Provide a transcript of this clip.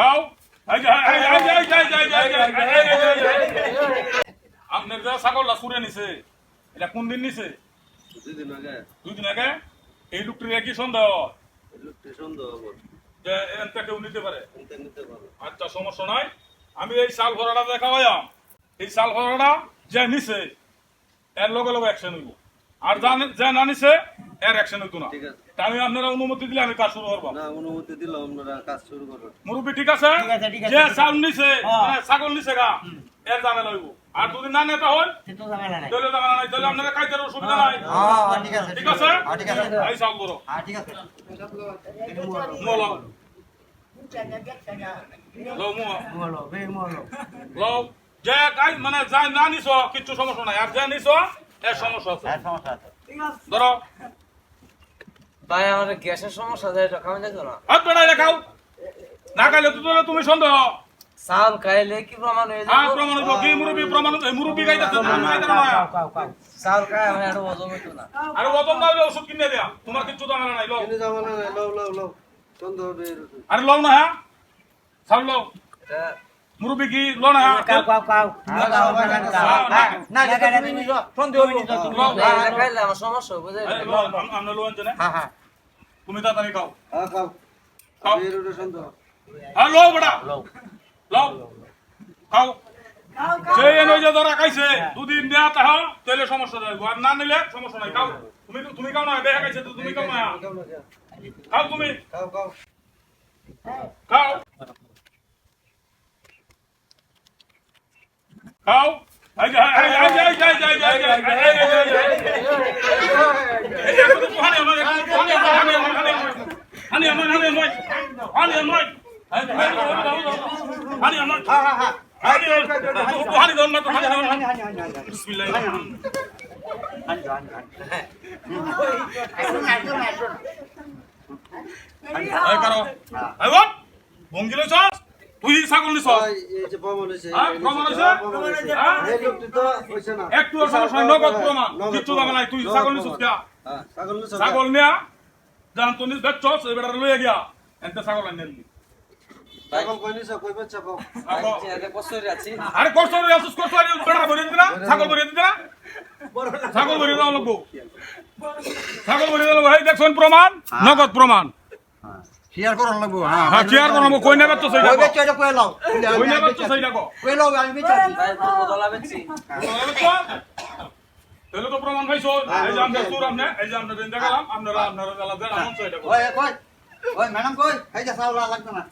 খাও আপনার যা ছাগলটা ছুড়ে নিছে এটা কোন দিন নিছে? 2 দিন আগে। এই লোকটির কি সন্দেহ যে এনটা কেউ নিতে পারে? আচ্ছা, সমস্যা নাই। আমি এই সাল ভরাটা দেখাওয়াম। এই সাল ভরাটা যে নিছে এর লগে লগে অ্যাকশন হইব, আর যে না নিছে এর অ্যাকশন হইতো না। আমি আপনারা অনুমতি দিলে আমি কাজ শুরু করবো। অনুমতি দিলে আপনারা কাজ শুরু করবেন। মুরব্বী ঠিক আছে? যে চাল নিছে ছাগল নিছে গা এর ঝামেলা হইব, আর যদি না নেতা হন তাহলে ঝামেলা নাই, তাহলে আপনারা কাইতের অসুবিধা নাই। ঠিক আছে? এই চাল করো মোলো লো যে কাই মানে যা না নিছ কিচ্ছু সমস্যা নাই, আর যে নিছ এর সমস্যা আছে। ধরো ভাই আমার গ্যাসের সমস্যা আছে, এটা খাওয়া যেত না। হাত বেড়াই খাও, না খাইলে তো তুমি সন্দেহ। চাল খাইলে কি প্রমাণ হয়ে হ্যাঁ, যাবে? প্রমাণ হইব। কি মুরব্বী প্রমাণ? মুরব্বী খাইতেছে, তুমি খাইতে না। চাল খাই আমার একটা ওজন হইতো না। আরে ওজন না হলে ওষুধ কিনে দেয়া, তোমার কিচ্ছু ঝামেলা নাই। লও এনে জামানা নাই, লও সন্দেহ বের হচ্ছে। আরে লও না। হ্যাঁ চাল লও। এটা- মুরব্বী কি লও না? এটা খাইলে আমার সমস্যা হবে, বুঝলি? আমরা লো আনছে না। তুমি তাড়াতাড়ি খাও। খাও খাও। বের হচ্ছে সন্দেহ। হ্যাঁ লও বেটা, লও খাও। যে এনে যে ধরা খাইছে 2 দিন দেয়া তাহা তাহলে সমস্যা নাই, আর না নিলে সমস্যা নাই। খাও তুমি খাও না, বেহা খাইছে তো তুমি খাও না। খাও তুমি খাও খাও খাও। এই যে তুই ছাগল নিছ এই যে প্রমাণ হইছে। প্রমাণ হয়েছে? এই লোকটি তো হইছে না। একটু সমস্যা নগদ প্রমাণ, কিচ্ছু দাম নাই। তুই ছাগল নিছিস কে? হ্যাঁ, ছাগল নিছ। ছাগল নিয়া জান তুই বেচছস, এবার লইয়া গিয়া এনতে ছাগল আনি নিলি। ছাগল কই নিছ, কই বেচছ কও। এটা কষ্ট আছি। আরে কষ্ট করে আসছিস, কষ্ট করে বেড়া ভরে দিনা, ছাগল ভরে দিনা, ছাগল ভরে দাও লাগবো, ছাগল ভরে দাও। ভাই দেখছেন প্রমাণ, নগদ প্রমাণ। শেয়ার করন লাগবো। হ্যাঁ চেয়ার করবো, কই নেবে তো সেইটা ওই কো, বেচে কই লাও কই নেবে তো সেইটা কো। কই লাও আমি বেচে ভাই বদলা বেচছি। তাহলে তো প্রমাণ পাইছো। এই যে আমরা সুর আমনে, এই যে আমরা দেন দেখালাম, আপনারা জ্বালা দেন আমন সেইটা কো। ওই ম্যাডাম কই এই যে সাউলা লাগবে না